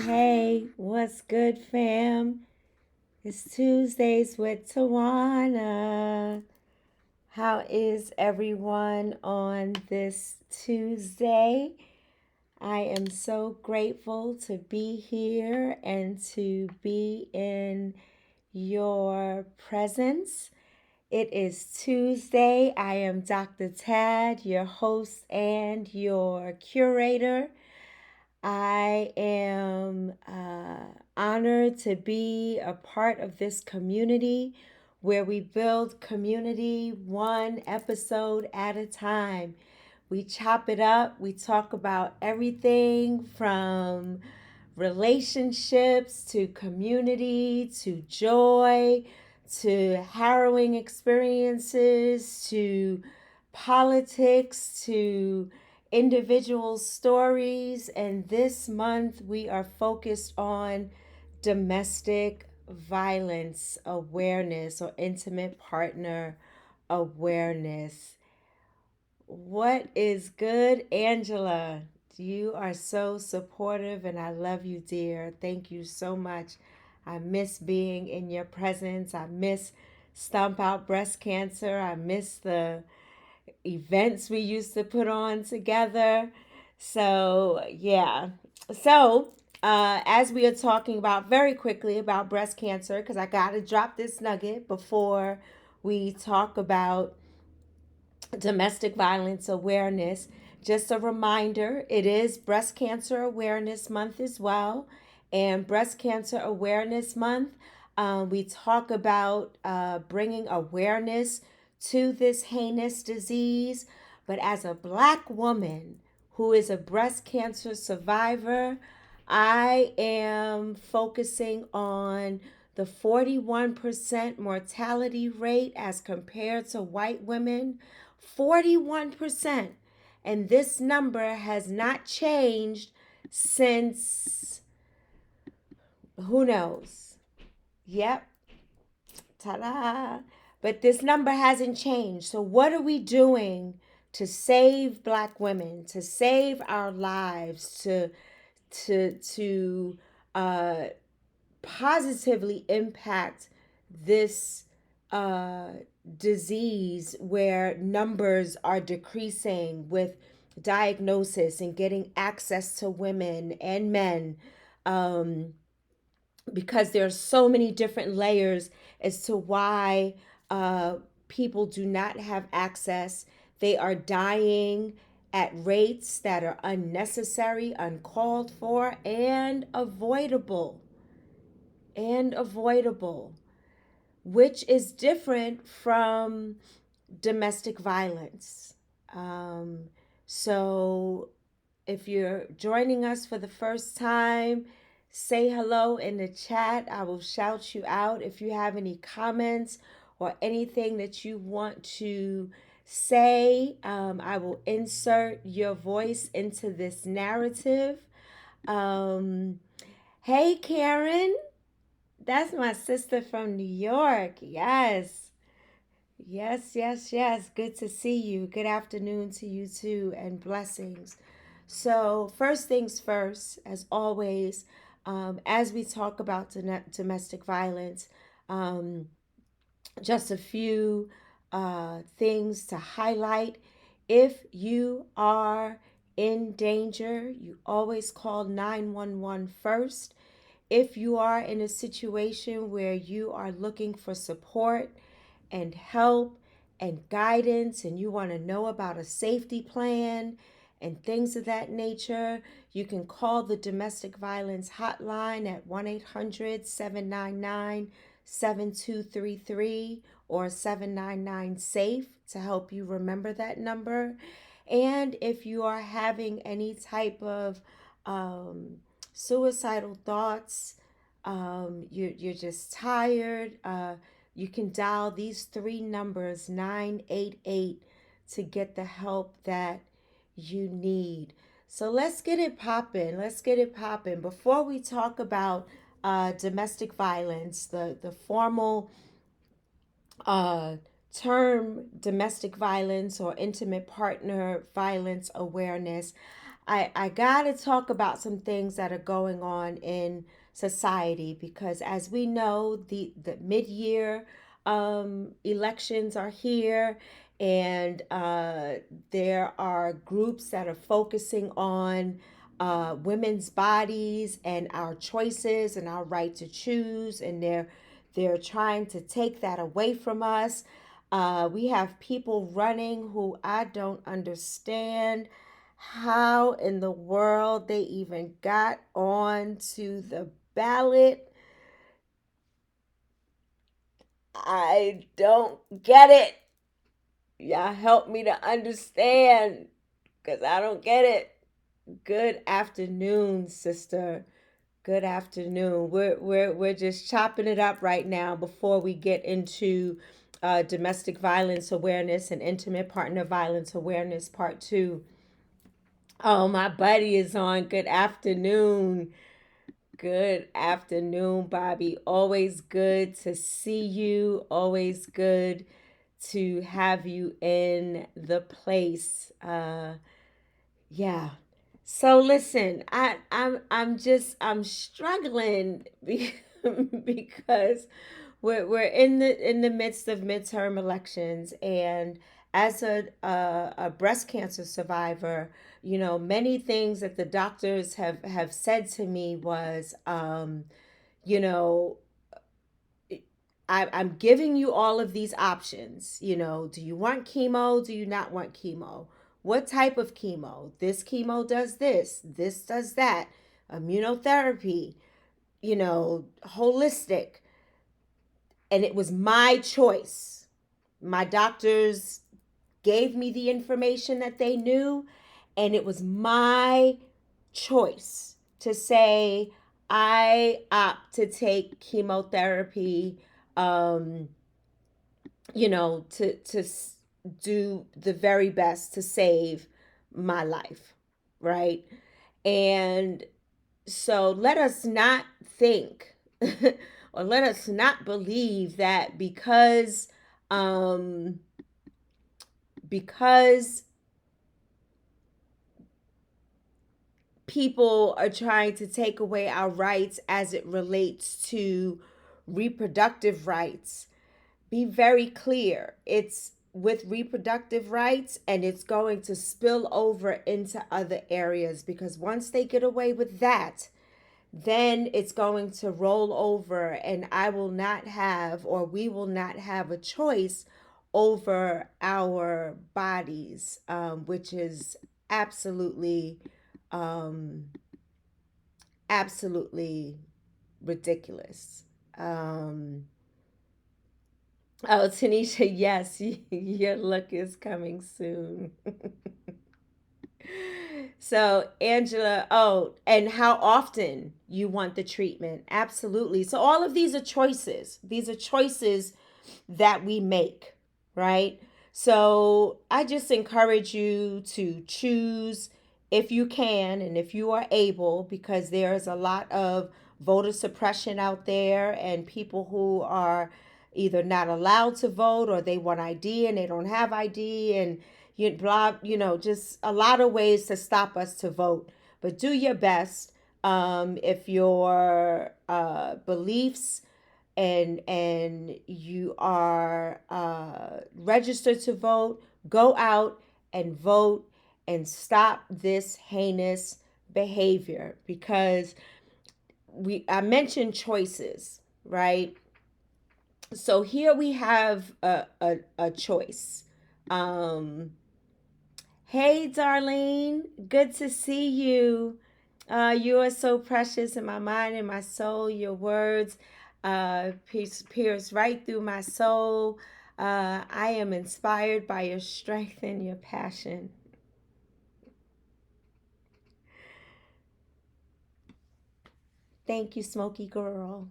Hey, what's good, fam? It's Tuesdays with Tawana. How is everyone on this Tuesday? I am so grateful to be here and to be in your presence. It is Tuesday. I am Dr. Tad, your host and your curator. I am honored to be a part of this community where we build community one episode at a time. We chop it up, we talk about everything from relationships to community to joy to harrowing experiences to politics to individual stories. And this month we are focused on domestic violence awareness or intimate partner awareness. What is good, Angela? You are so supportive and I love you, dear. Thank you so much. I miss being in your presence. I miss Stomp Out Breast Cancer. I miss the events we used to put on together. So, yeah. So, as we are talking about very quickly about breast cancer, because I got to drop this nugget before we talk about domestic violence awareness. Just a reminder, it is Breast Cancer Awareness Month as well. And Breast Cancer Awareness Month, we talk about bringing awareness to this heinous disease. But as a Black woman who is a breast cancer survivor, I am focusing on the 41% mortality rate as compared to white women. 41%. And this number has not changed since who knows? Yep. Ta-da. But this number hasn't changed. So what are we doing to save Black women, to save our lives, to uh, positively impact this uh, disease where numbers are decreasing with diagnosis and getting access to women and men, um, because there are so many different layers as to why uh, people do not have access. They are dying at rates that are unnecessary, uncalled for, and avoidable, which is different from domestic violence. Um, so if you're joining us for the first time, say hello in the chat. I will shout you out. If you have any comments or anything that you want to say, I will insert your voice into this narrative. Um, hey, Karen. That's my sister from New York. Yes. Yes, yes, yes. Good to see you. Good afternoon to you too, and blessings. So, first things first, as always, as we talk about domestic violence, um, just a few things to highlight. If you are in danger, you always call 911 first. If you are in a situation where you are looking for support and help and guidance and you want to know about a safety plan and things of that nature, you can call the domestic violence hotline at 1-800-799-7233 or 799 SAFE to help you remember that number. And if you are having any type of suicidal thoughts, you're just tired, you can dial these three numbers 988 to get the help that you need. So let's get it popping. Let's get it popping. Before we talk about domestic violence, the formal uh, term domestic violence or intimate partner violence awareness, I gotta talk about some things that are going on in society because, as we know, the mid year elections are here, and there are groups that are focusing on women's bodies and our choices and our right to choose, and they're trying to take that away from us. We have people running who I don't understand how in the world they even got on to the ballot. I don't get it. Y'all help me to understand because I don't get it. Good afternoon, sister. Good afternoon. We're just chopping it up right now before we get into domestic violence awareness and intimate partner violence awareness part two. Oh, my buddy is on. Good afternoon. Good afternoon, Bobby. Always good to see you. Always good to have you in the place. Yeah. So listen, I'm struggling because we're in the midst of midterm elections, and as a breast cancer survivor, many things that the doctors have said to me was, you know I'm giving you all of these options. Do you want chemo? Do you not want chemo? What type of chemo? This chemo does this. This does that. Immunotherapy. Holistic. And it was my choice. My doctors gave me the information that they knew, and it was my choice to say I opt to take chemotherapy, um, to do the very best to save my life, right? And so let us not think or let us not believe that because people are trying to take away our rights as it relates to reproductive rights. Be very clear. It's with reproductive rights, and it's going to spill over into other areas, because once they get away with that, then it's going to roll over, and I will not have, or we will not have, a choice over our bodies, which is absolutely, um, absolutely ridiculous. Um, oh, Tanisha, yes, your look is coming soon. So, Angela, oh, and how often you want the treatment. Absolutely. So, all of these are choices. These are choices that we make, right? So, I just encourage you to choose if you can and if you are able, because there's a lot of voter suppression out there, and people who are either not allowed to vote, or they want ID and they don't have ID, and just a lot of ways to stop us to vote. But do your best. If your beliefs and you are registered to vote, go out and vote and stop this heinous behavior, because I mentioned choices, right? So here we have a choice. Um, Hey, Darlene, good to see you. You are so precious in my mind and my soul. Your words pierce right through my soul. I am inspired by your strength and your passion. Thank you, Smoky Girl.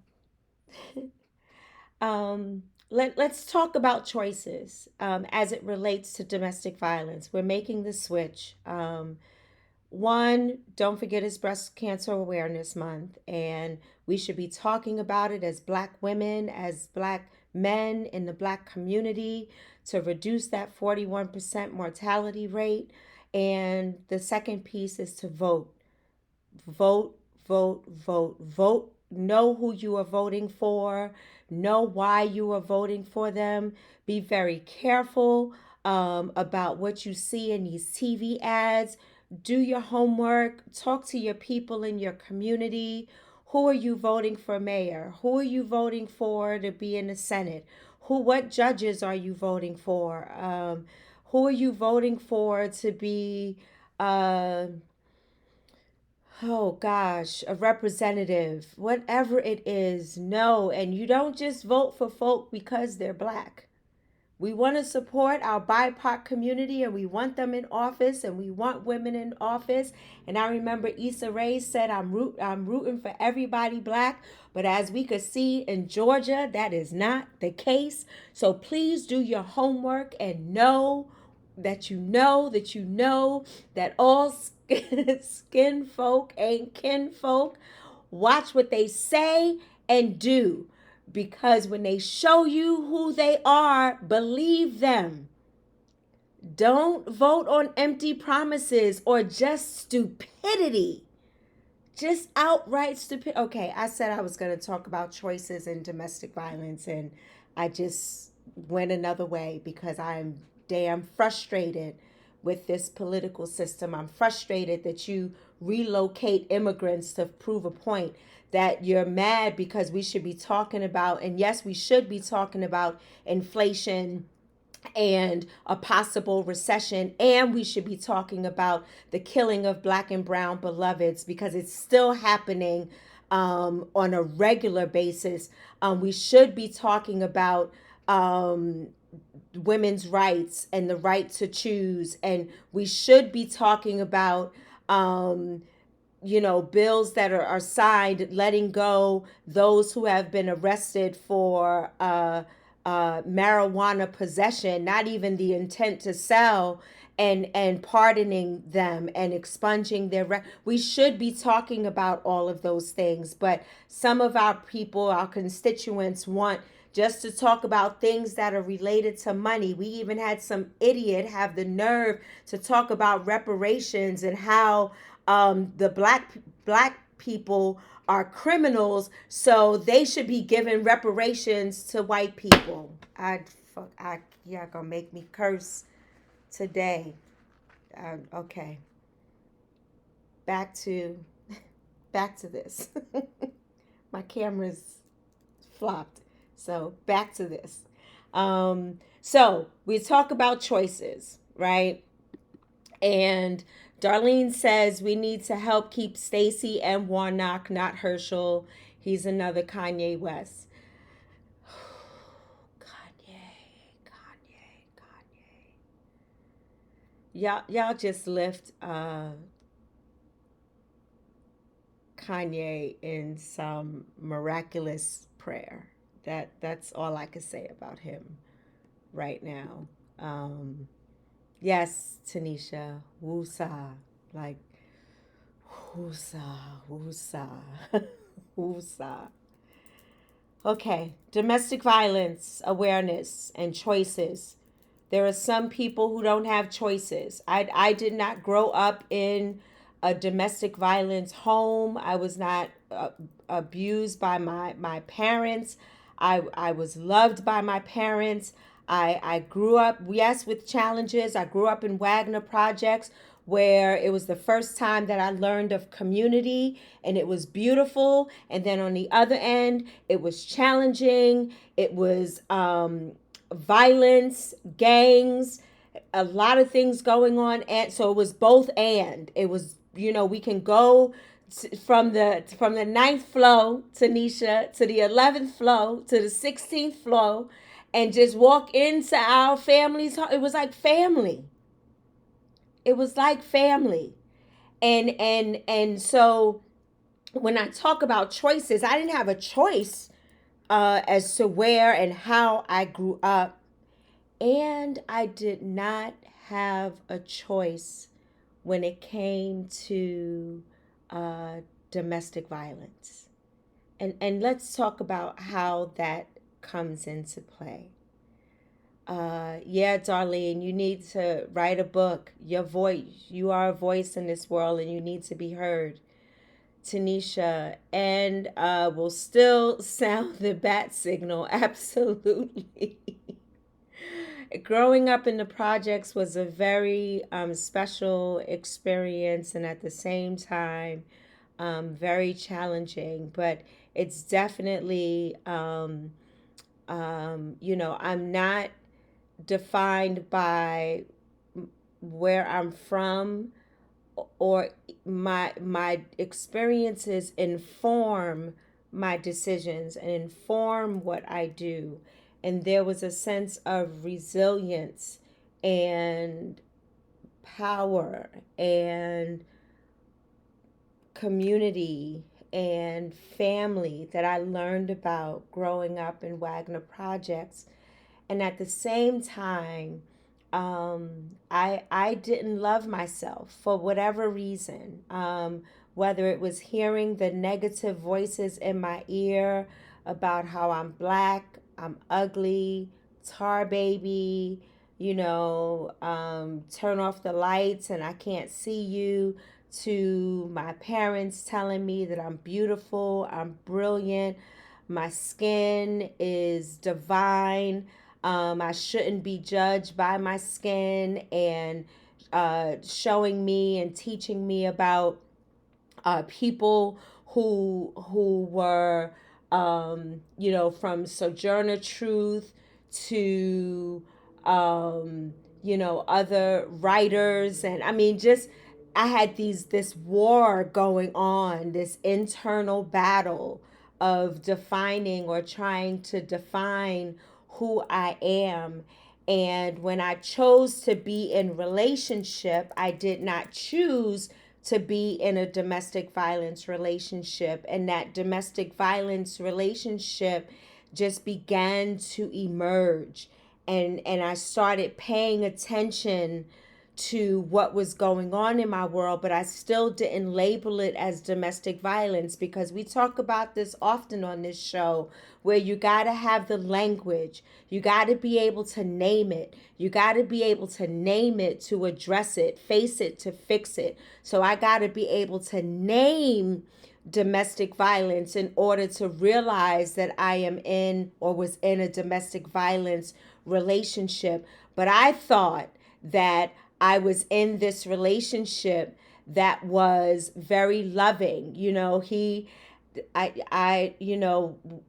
um, let's talk about choices as it relates to domestic violence. We're making the switch. One, don't forget it's Breast Cancer Awareness Month, and we should be talking about it as Black women, as Black men in the Black community, to reduce that 41% mortality rate. And the second piece is to vote. Vote, vote, vote, vote. Know who you are voting for. Know why you are voting for them. Be very careful about what you see in these TV ads. Do your homework. Talk to your people in your community. Who are you voting for mayor? Who are you voting for to be in the Senate? What judges are you voting for? Who are you voting for to be uh, oh gosh, a representative, whatever it is? No, and you don't just vote for folk because they're black. We want to support our BIPOC community, and we want them in office, and we want women in office. And I remember Issa Rae said, I'm rooting for everybody black. But as we could see in Georgia, that is not the case. So please do your homework and know that all skin folk ain't kin folk. Watch what they say and do, because when they show you who they are, believe them. Don't vote on empty promises or just stupidity. Just outright stupid. Okay, I said I was going to talk about choices in domestic violence, and I just went another way because I'm damn frustrated with this political system. I'm frustrated that you relocate immigrants to prove a point, that you're mad because we should be talking about, and yes, we should be talking about inflation and a possible recession, and we should be talking about the killing of black and brown beloveds, because it's still happening on a regular basis. We should be talking about women's rights and the right to choose, and we should be talking about bills that are signed letting go those who have been arrested for marijuana possession, not even the intent to sell, and pardoning them and expunging we should be talking about all of those things. But some of our people, our constituents, want just to talk about things that are related to money. We even had some idiot have the nerve to talk about reparations and how the black people are criminals, so they should be giving reparations to white people. Y'all gonna make me curse today. Okay, back to this. My camera's flopped, so back to this. So we talk about choices, right? And Darlene says we need to help keep Stacey and Warnock, not Herschel. He's another Kanye West. Kanye. Y'all just lift Kanye in some miraculous prayer. That's all I can say about him right now. Yes, Tanisha, woosah, like woosah, woosah, woosah. Okay, domestic violence awareness and choices. There are some people who don't have choices. I did not grow up in a domestic violence home. I was not abused by my parents. I was loved by my parents. I grew up, yes, with challenges. I grew up in Wagner projects, where it was the first time that I learned of community, and it was beautiful. And then on the other end, it was challenging. It was violence, gangs, a lot of things going on. And so it was both, and it was, we can go from the ninth floor, Tanisha, to the 11th floor, to the 16th floor, and just walk into our family's home. It was like family. It was like family. And so when I talk about choices, I didn't have a choice as to where and how I grew up. And I did not have a choice when it came to domestic violence. And let's talk about how that comes into play. Yeah, Darlene, you need to write a book. Your voice, you are a voice in this world and you need to be heard. Tanisha, and will still sound the bat signal. Absolutely. Growing up in the projects was a very special experience and at the same time very challenging, but it's definitely, I'm not defined by where I'm from, or my experiences inform my decisions and inform what I do. And there was a sense of resilience and power and community and family that I learned about growing up in Wagner Projects. And at the same time, I didn't love myself for whatever reason. Whether it was hearing the negative voices in my ear about how I'm black, I'm ugly, tar baby, turn off the lights and I can't see you, to my parents telling me that I'm beautiful, I'm brilliant, my skin is divine, I shouldn't be judged by my skin, and showing me and teaching me about people who were from Sojourner Truth to other writers. And I mean, just I had this war going on, this internal battle of defining or trying to define who I am. And when I chose to be in relationship, I did not choose to be in a domestic violence relationship. And that domestic violence relationship just began to emerge. And I started paying attention to what was going on in my world, but I still didn't label it as domestic violence, because we talk about this often on this show, where you got to have the language, you got to be able to name it, you got to be able to name it to address it, face it to fix it. So I got to be able to name domestic violence in order to realize that I am in or was in a domestic violence relationship. But I thought that I was in this relationship that was very loving. I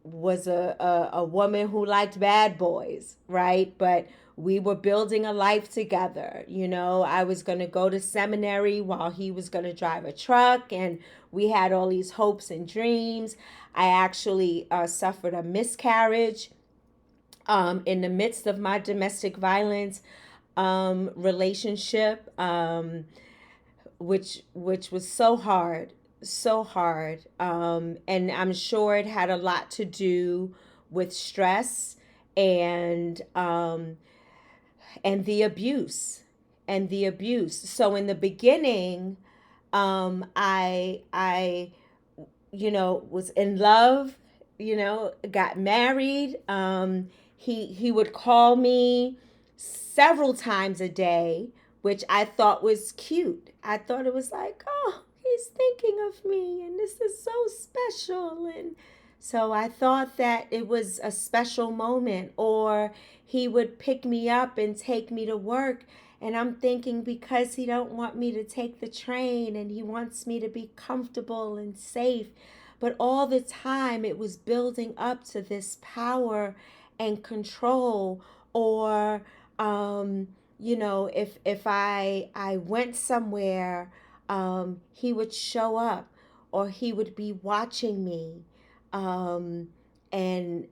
was a woman who liked bad boys, right? But we were building a life together. I was going to go to seminary while he was going to drive a truck, and we had all these hopes and dreams. I actually suffered a miscarriage in the midst of my domestic violence relationship, which was so hard, so hard. And I'm sure it had a lot to do with stress and and the abuse and the abuse. So in the beginning, I was in love, got married. He would call me several times a day, which I thought was cute. I thought it was like, oh, he's thinking of me and this is so special. And so I thought that it was a special moment. Or he would pick me up and take me to work, and I'm thinking, because he don't want me to take the train and he wants me to be comfortable and safe. But all the time it was building up to this power and control. Or if I went somewhere, he would show up, or he would be watching me. um, and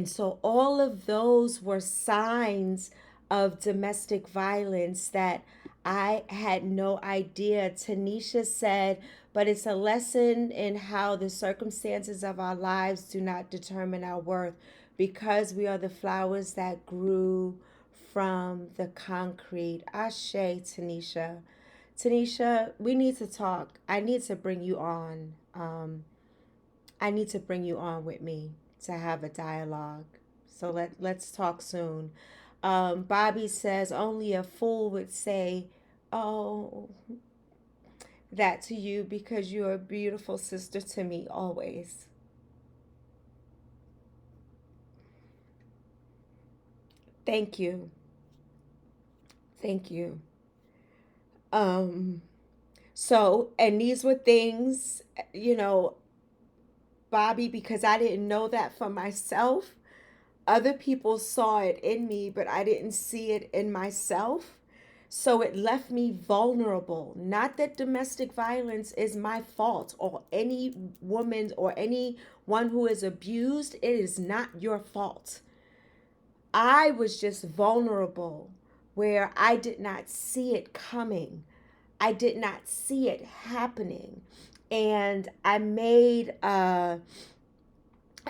so all of those were signs of domestic violence that I had no idea. Tanisha said, but it's a lesson in how the circumstances of our lives do not determine our worth, because we are the flowers that grew from the concrete. Ashe, Tanisha. Tanisha, we need to talk. I need to bring you on. I need to bring you on with me to have a dialogue. So let's talk soon. Bobby says only a fool would say, oh, that to you because you're a beautiful sister to me always. Thank you. Thank you. Um, and these were things, you know, Bobby, because I didn't know that for myself. Other people saw it in me, but I didn't see it in myself. So it left me vulnerable. Not that domestic violence is my fault or any woman or anyone who is abused. It is not your fault. I was just vulnerable where I did not see it coming. I did not see it happening. And I made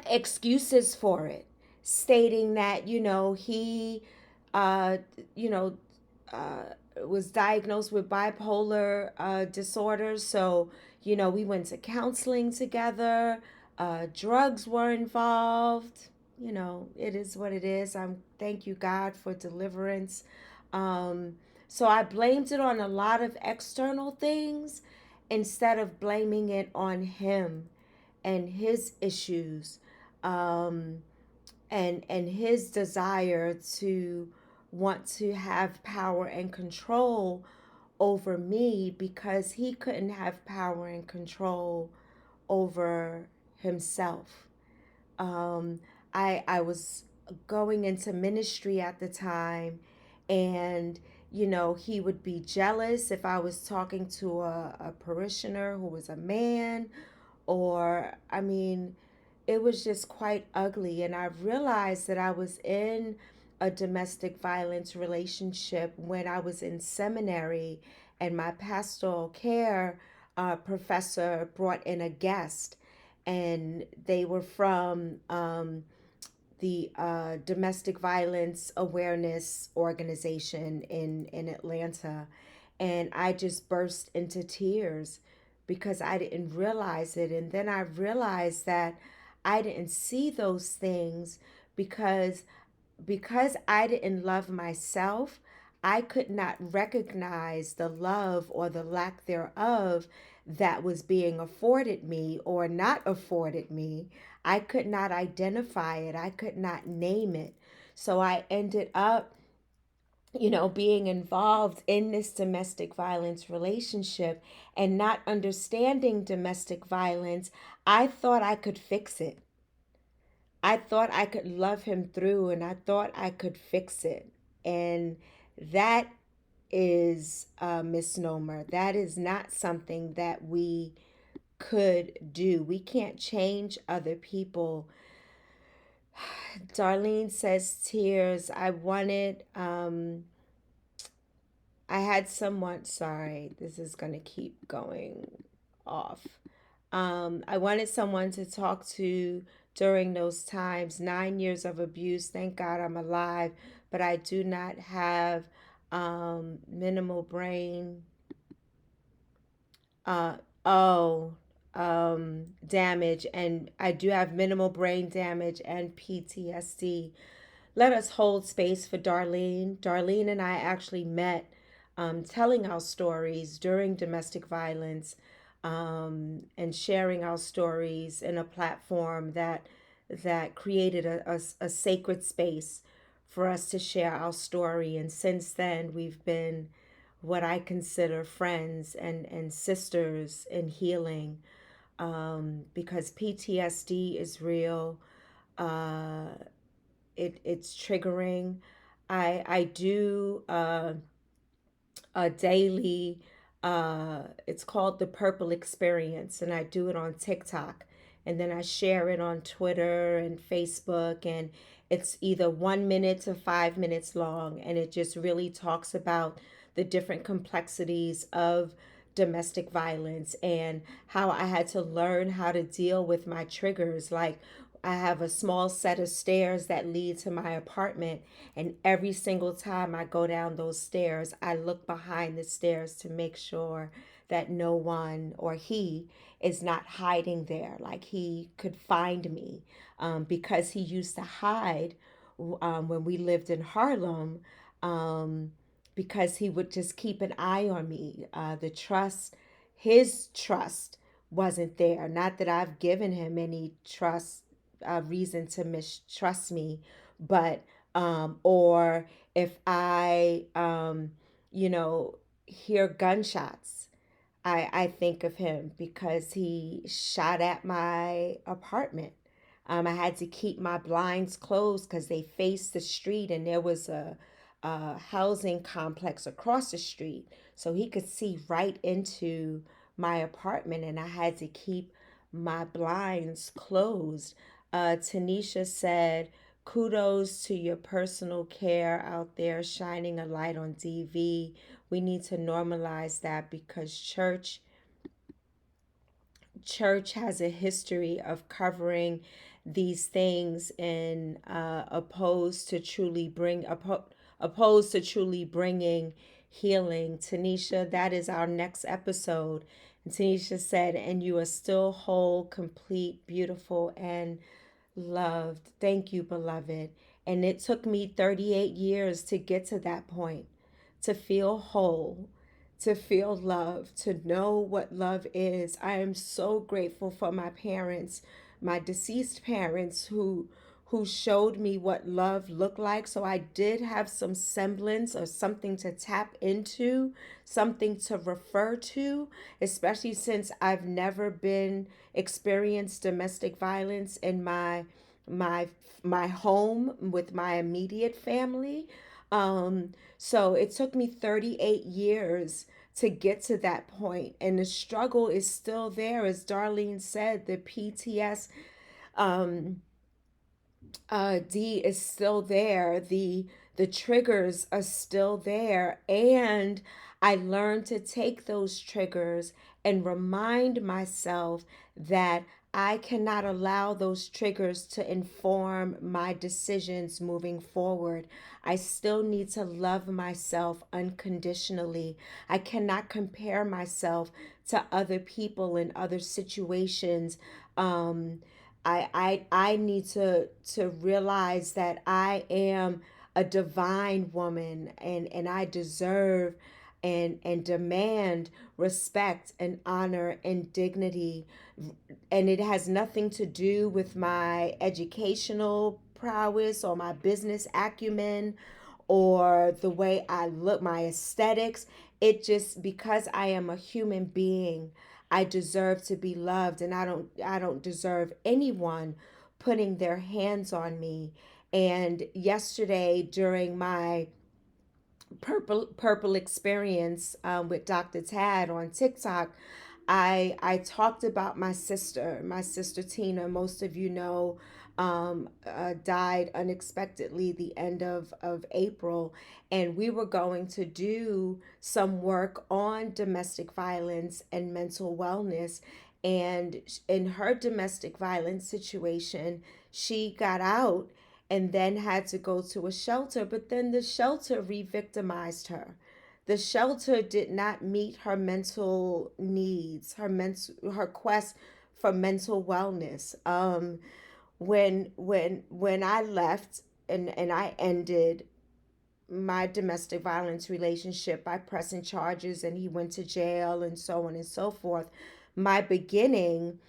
excuses for it, stating that, he, uh, you know, was diagnosed with bipolar disorder. So, we went to counseling together. Drugs were involved. It is what it is. Thank you, God, for deliverance. Um, so I blamed it on a lot of external things instead of blaming it on him and his issues, um, and his desire to want to have power and control over me because he couldn't have power and control over himself. Um, I was going into ministry at the time, and he would be jealous if I was talking to a parishioner who was a man, or I mean, it was just quite ugly. And I realized that I was in a domestic violence relationship when I was in seminary, and my pastoral care professor brought in a guest, and they were from the domestic violence awareness organization in Atlanta. And I just burst into tears because I didn't realize it. And then I realized that I didn't see those things because I didn't love myself. I could not recognize the love or the lack thereof that was being afforded me or not afforded me. I could not identify it. I could not name it. So I ended up, being involved in this domestic violence relationship and not understanding domestic violence. I thought I could fix it. I thought I could love him through, and I thought I could fix it. And that is a misnomer. That is not something that we could do. We can't change other people. Darlene says tears. I had someone, sorry, this is going to keep going off. I wanted someone to talk to during those times. 9 years of abuse. Thank God I'm alive, but I do not have minimal brain. Uh, oh, damage, and I do have minimal brain damage and PTSD. Let us hold space for Darlene. Darlene and I actually met telling our stories during domestic violence, and sharing our stories in a platform that created a sacred space for us to share our story. And since then, we've been what I consider friends and sisters in healing, because PTSD is real. Uh, it's triggering. I do a daily, it's called the Purple Experience, and I do it on TikTok, and then I share it on Twitter and Facebook, and it's either 1 minute to 5 minutes long, and it just really talks about the different complexities of domestic violence and how I had to learn how to deal with my triggers. Like, I have a small set of stairs that lead to my apartment, and every single time I go down those stairs, I look behind the stairs to make sure that no one or he is not hiding there. Like, he could find me, because he used to hide when we lived in Harlem, um, because he would just keep an eye on me. His trust wasn't there. Not that I've given him any reason to mistrust me, but or if I, you know, hear gunshots, I think of him because he shot at my apartment. I had to keep my blinds closed because they faced the street, and there was a housing complex across the street. So he could see right into my apartment, and I had to keep my blinds closed. Tanisha said, kudos to your personal care out there, shining a light on DV. We need to normalize that because church has a history of covering these things and opposed to truly bringing healing. Tanisha, that is our next episode. And Tanisha said, and you are still whole, complete, beautiful, and loved. Thank you, beloved. And it took me 38 years to get to that point, to feel whole, to feel love, to know what love is. I am so grateful for my parents, my deceased parents who showed me what love looked like. So I did have some semblance or something to tap into, something to refer to, especially since I've never been experienced domestic violence in my my home with my immediate family. So it took me 38 years to get to that point, and the struggle is still there. As Darlene said, the PTS D is still there. The triggers are still there, and I learned to take those triggers and remind myself that I cannot allow those triggers to inform my decisions moving forward. I still need to love myself unconditionally. I cannot compare myself to other people in other situations. I need to realize that I am a divine woman, and I deserve and demand respect and honor and dignity. And it has nothing to do with my educational prowess or my business acumen or the way I look, my aesthetics. It just, because I am a human being, I deserve to be loved, and I don't deserve anyone putting their hands on me. And yesterday during my purple experience with Dr. Tad on TikTok, I talked about my sister Tina. Most of you know, died unexpectedly the end of April, and we were going to do some work on domestic violence and mental wellness. And in her domestic violence situation, she got out and then had to go to a shelter, but then the shelter re-victimized her. The shelter did not meet her mental needs, her quest for mental wellness. When I left and I ended my domestic violence relationship by pressing charges, and he went to jail and so on and so forth, my beginning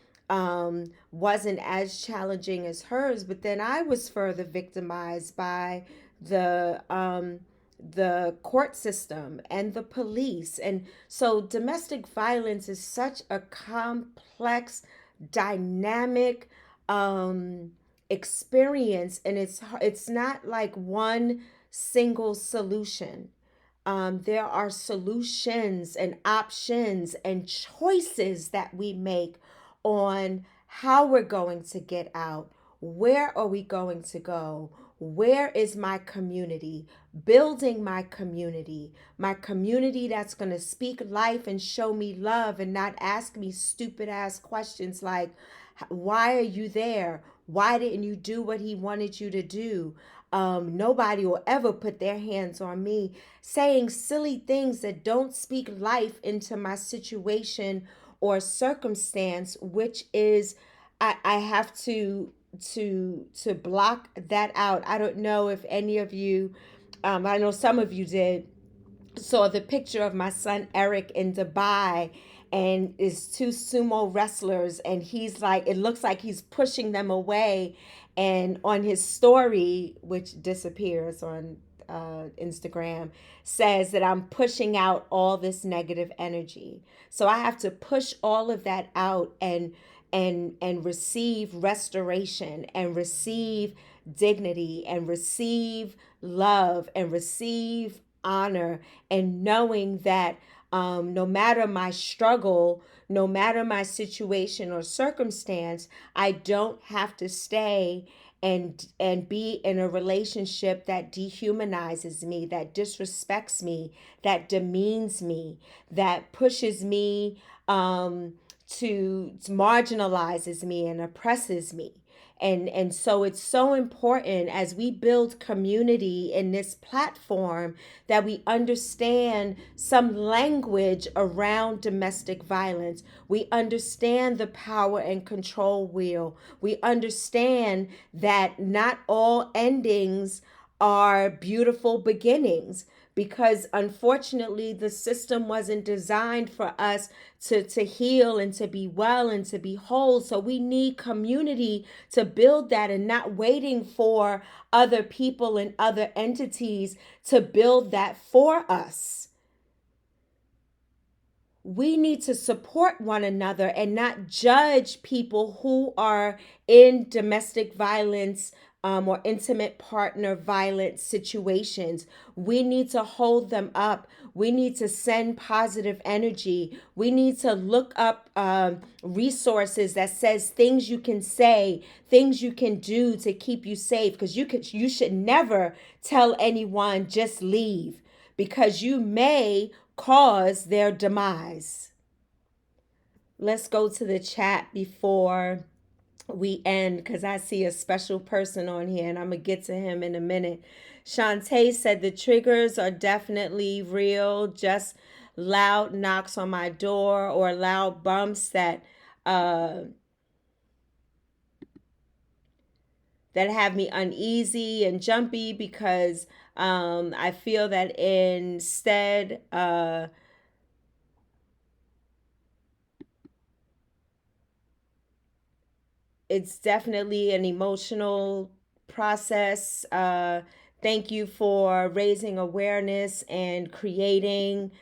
wasn't as challenging as hers, but then I was further victimized by the court system and the police. And so domestic violence is such a complex, dynamic experience, and it's not like one single solution. There are solutions and options and choices that we make on how we're going to get out. Where are we going to go? Where is my community? Building my community that's going to speak life and show me love and not ask me stupid ass questions like, why are you there? Why didn't you do what he wanted you to do? Nobody will ever put their hands on me. Saying silly things that don't speak life into my situation or circumstance, which is, I have to to block that out. I don't know if any of you, I know some of you did, saw the picture of my son Eric in Dubai, and is two sumo wrestlers, and he's like, it looks like he's pushing them away, and on his story, which disappears on Instagram, says that I'm pushing out all this negative energy. So I have to push all of that out, and receive restoration, and receive dignity, and receive love, and receive honor, and knowing that no matter my struggle, no matter my situation or circumstance, I don't have to stay and be in a relationship that dehumanizes me, that disrespects me, that demeans me, that pushes me to marginalizes me and oppresses me. And so it's so important as we build community in this platform that we understand some language around domestic violence. We understand the power and control wheel. We understand that not all endings are beautiful beginnings, because unfortunately the system wasn't designed for us to heal and to be well and to be whole. So we need community to build that, and not waiting for other people and other entities to build that for us. We need to support one another and not judge people who are in domestic violence, or intimate partner violence situations. We need to hold them up. We need to send positive energy. We need to look up resources that says things you can say, things you can do to keep you safe. Because you should never tell anyone just leave, because you may cause their demise. Let's go to the chat before we end, because I see a special person on here, and I'm going to get to him in a minute. Shantae said the triggers are definitely real, just loud knocks on my door or loud bumps uh, that have me uneasy and jumpy, because I feel that instead it's definitely an emotional process. Thank you for raising awareness and creating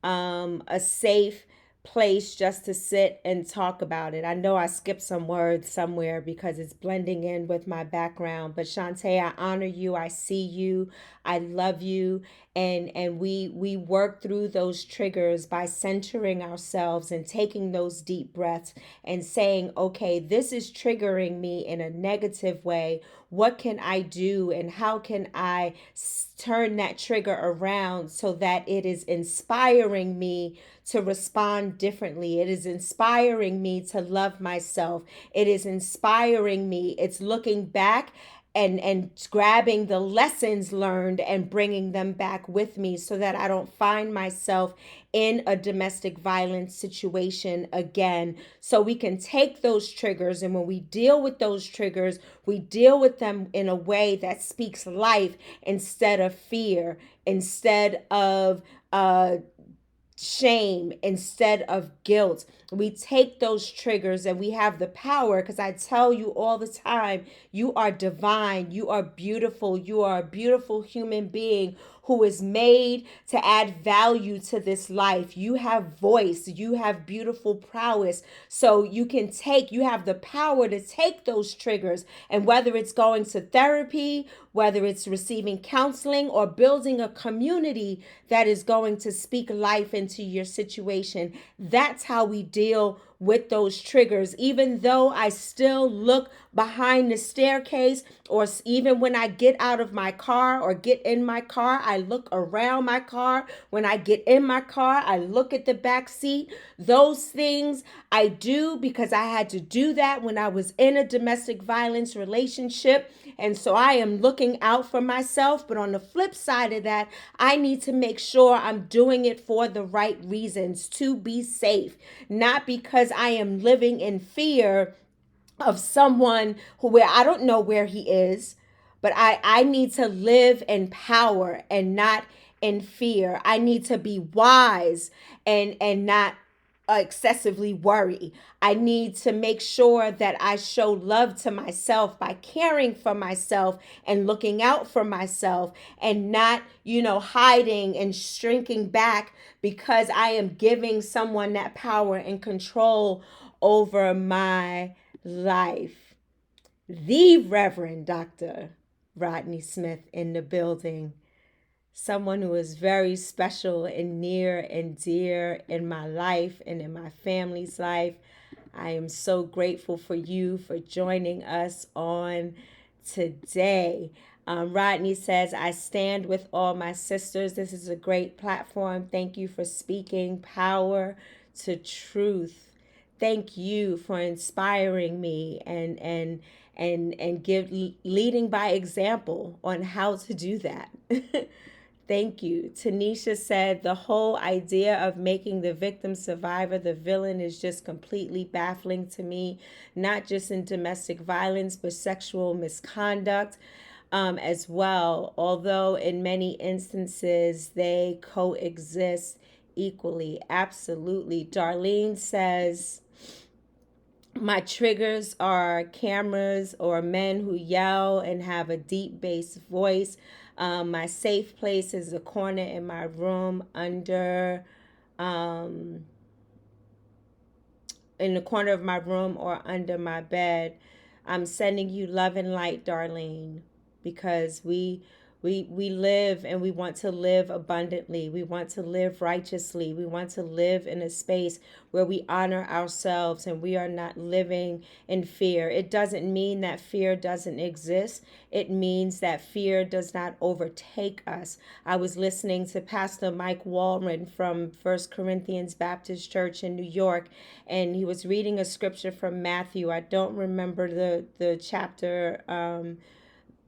a safe place just to sit and talk about it. I know I skipped some words somewhere because it's blending in with my background, but Shantae, I honor you. I see you. I love you. And we work through those triggers by centering ourselves and taking those deep breaths and saying, okay, this is triggering me in a negative way. What can I do, and how can I turn that trigger around so that it is inspiring me to respond differently? It is inspiring me to love myself. It is inspiring me. It's looking back and grabbing the lessons learned and bringing them back with me, so that I don't find myself in a domestic violence situation again. So we can take those triggers, and when we deal with those triggers, we deal with them in a way that speaks life instead of fear, instead of shame, instead of guilt. We take those triggers and we have the power, because I tell you all the time, you are divine, you are beautiful, you are a beautiful human being who is made to add value to this life. You have voice, you have beautiful prowess. So you have the power to take those triggers, and whether it's going to therapy, whether it's receiving counseling, or building a community that is going to speak life into your situation, that's how we deal with those triggers. Even though I still look behind the staircase, or even when I get out of my car or get in my car, I look around my car. When I get in my car, I look at the back seat. Those things I do because I had to do that when I was in a domestic violence relationship. And so I am looking out for myself. But on the flip side of that, I need to make sure I'm doing it for the right reasons, to be safe, not because I am living in fear of someone who, where I don't know where he is, but I need to live in power and not in fear. I need to be wise and not excessively worry. I need to make sure that I show love to myself by caring for myself and looking out for myself and not, hiding and shrinking back because I am giving someone that power and control over my life. The Reverend Dr. Rodney Smith in the building. Someone who is very special and near and dear in my life and in my family's life. I am so grateful for you for joining us on today. Rodney says, I stand with all my sisters. This is a great platform. Thank you for speaking power to truth. Thank you for inspiring me and give leading by example on how to do that. Thank you. Tanisha said the whole idea of making the victim survivor the villain is just completely baffling to me, not just in domestic violence, but sexual misconduct as well. Although in many instances they coexist equally. Absolutely. Darlene says, my triggers are cameras or men who yell and have a deep bass voice. My safe place is a corner in my room um, in the corner of my room or under my bed. I'm sending you love and light, Darlene, because we live and we want to live abundantly. We want to live righteously. We want to live in a space where we honor ourselves and we are not living in fear. It doesn't mean that fear doesn't exist. It means that fear does not overtake us. I was listening to Pastor Mike Wallman from First Corinthians Baptist Church in New York, and he was reading a scripture from Matthew. I don't remember the chapter and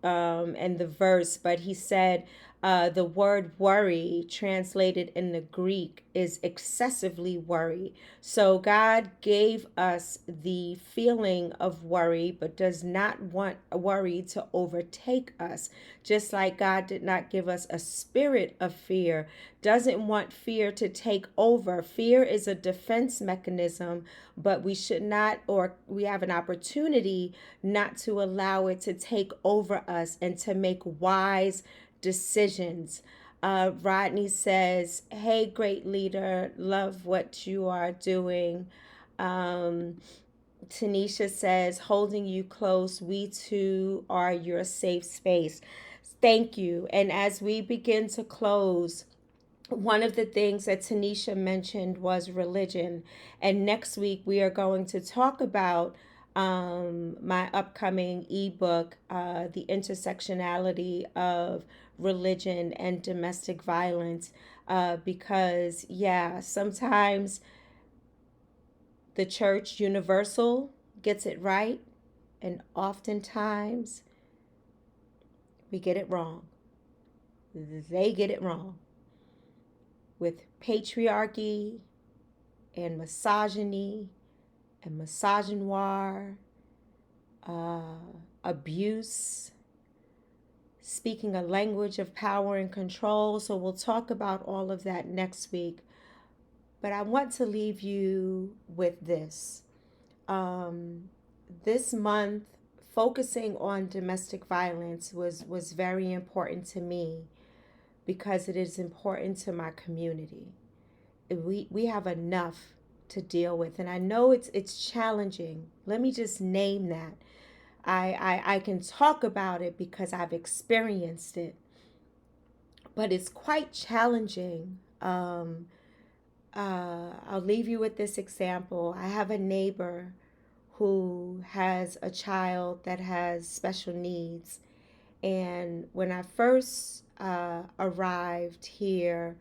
the verse, but he said the word worry translated in the Greek is excessively worry. So God gave us the feeling of worry, but does not want worry to overtake us. Just like God did not give us a spirit of fear, doesn't want fear to take over. Fear is a defense mechanism, but we should not, or we have an opportunity not to allow it to take over us and to make wise decisions. Rodney says, hey, great leader, love what you are doing. Tanisha says, holding you close, we too are your safe space. Thank you. And as we begin to close, one of the things that Tanisha mentioned was religion. And next week we are going to talk about my upcoming ebook, The Intersectionality of Religion and Domestic Violence. Because, yeah, sometimes the church universal gets it right, and oftentimes we get it wrong. They get it wrong with patriarchy and misogyny and misogynoir, abuse, speaking a language of power and control. So we'll talk about all of that next week. But I want to leave you with this. This month, focusing on domestic violence was very important to me because it is important to my community. We have enough to deal with, and I know it's challenging. Let me just name that. I can talk about it because I've experienced it, but it's quite challenging. I'll leave you with this example. I have a neighbor who has a child that has special needs, and when I first arrived here,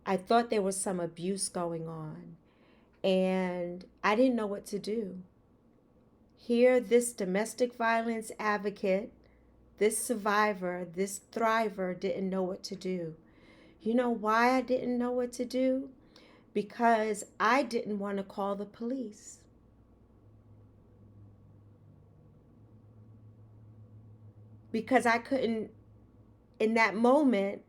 I thought there was some abuse going on, and I didn't know what to do. Here, this domestic violence advocate, this survivor, this thriver didn't know what to do. You know why I didn't know what to do? Because I didn't want to call the police. because I couldn't, in that moment,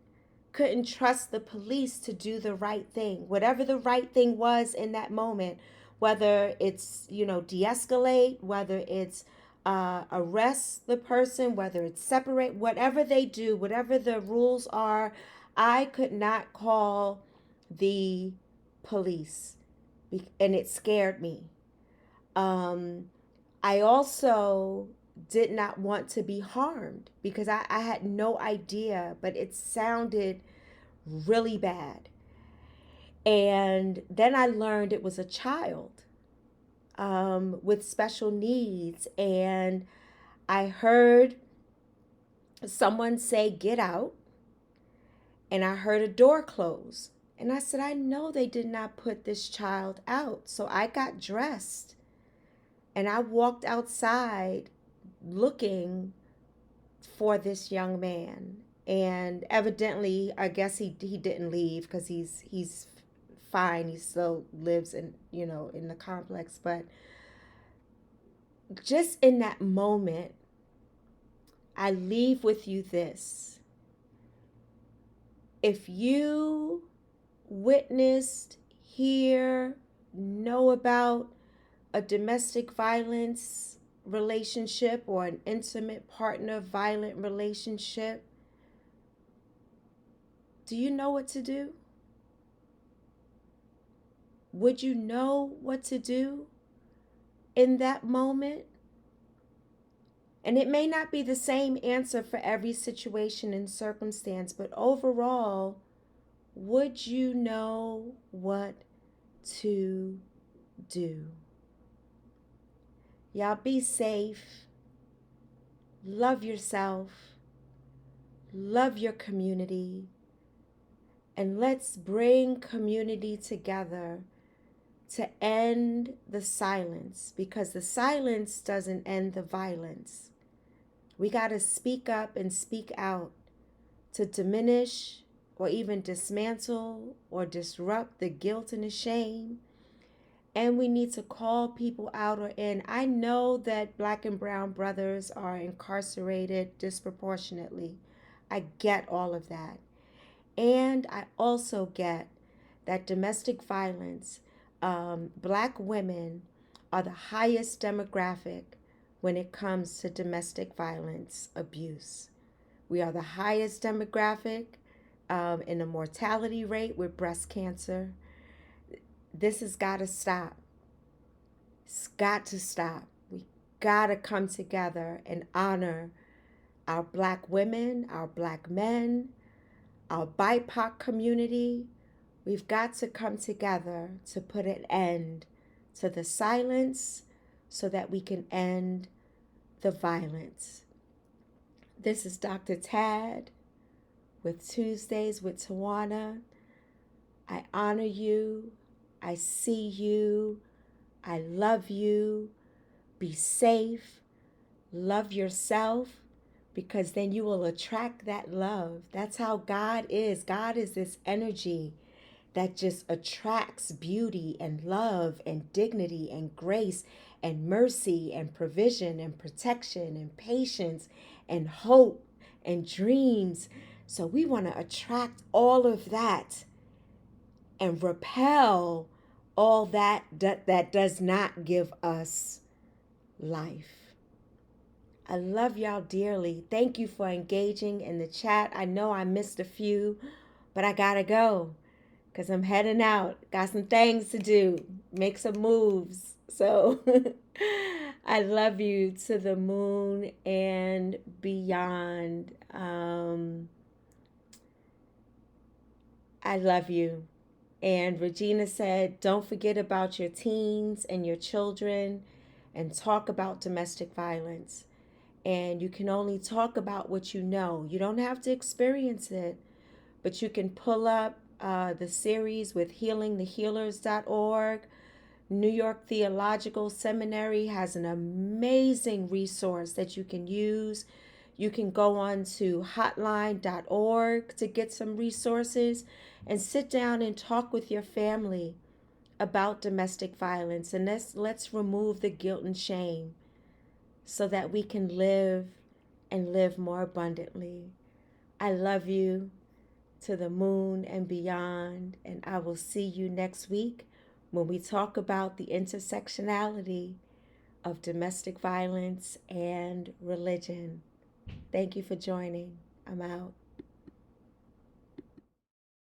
couldn't trust the police to do the right thing. Whatever the right thing was in that moment, whether it's, de-escalate, whether it's arrest the person, whether it's separate, whatever they do, whatever the rules are, I could not call the police, and it scared me. Um, I also did not want to be harmed because I had no idea, but it sounded really bad. And then I learned it was a child with special needs. And I heard someone say, "Get out." And I heard a door close. And I said, I know they did not put this child out. So I got dressed and I walked outside looking for this young man. And evidently, I guess he didn't leave because he's fine. He still lives in the complex. But just in that moment, I leave with you this. If you witnessed, hear, know about a domestic violence relationship or an intimate partner violent relationship, do you know what to do? Would you know what to do in that moment? And it may not be the same answer for every situation and circumstance, but overall, would you know what to do? Y'all be safe. Love yourself. Love your community. And let's bring community together to end the silence, because the silence doesn't end the violence. We got to speak up and speak out to diminish or even dismantle or disrupt the guilt and the shame. And we need to call people out or in. I know that Black and brown brothers are incarcerated disproportionately. I get all of that. And I also get that domestic violence, Black women are the highest demographic when it comes to domestic violence abuse. We are the highest demographic in the mortality rate with breast cancer. This has got to stop. It's got to stop. We got to come together and honor our Black women, our Black men, our BIPOC community. We've got to come together to put an end to the silence so that we can end the violence. This is Dr. Tad with Tuesdays with Tawana. I honor you. I see you. I love you. Be safe. Love yourself, because then you will attract that love. That's how God is. God is this energy that just attracts beauty and love and dignity and grace and mercy and provision and protection and patience and hope and dreams. So we want to attract all of that and repel all that does not give us life. I love y'all dearly. Thank you for engaging in the chat. I know I missed a few, but I gotta go because I'm heading out. Got some things to do, make some moves. So I love you to the moon and beyond. I love you. And Regina said, don't forget about your teens and your children and talk about domestic violence. And you can only talk about what you know. You don't have to experience it, but you can pull up the series with healingthehealers.org. New York Theological Seminary has an amazing resource that you can use. You can go on to hotline.org to get some resources and sit down and talk with your family about domestic violence. And let's remove the guilt and shame so that we can live and live more abundantly. I love you to the moon and beyond, and I will see you next week when we talk about the intersectionality of domestic violence and religion. Thank you for joining. I'm out.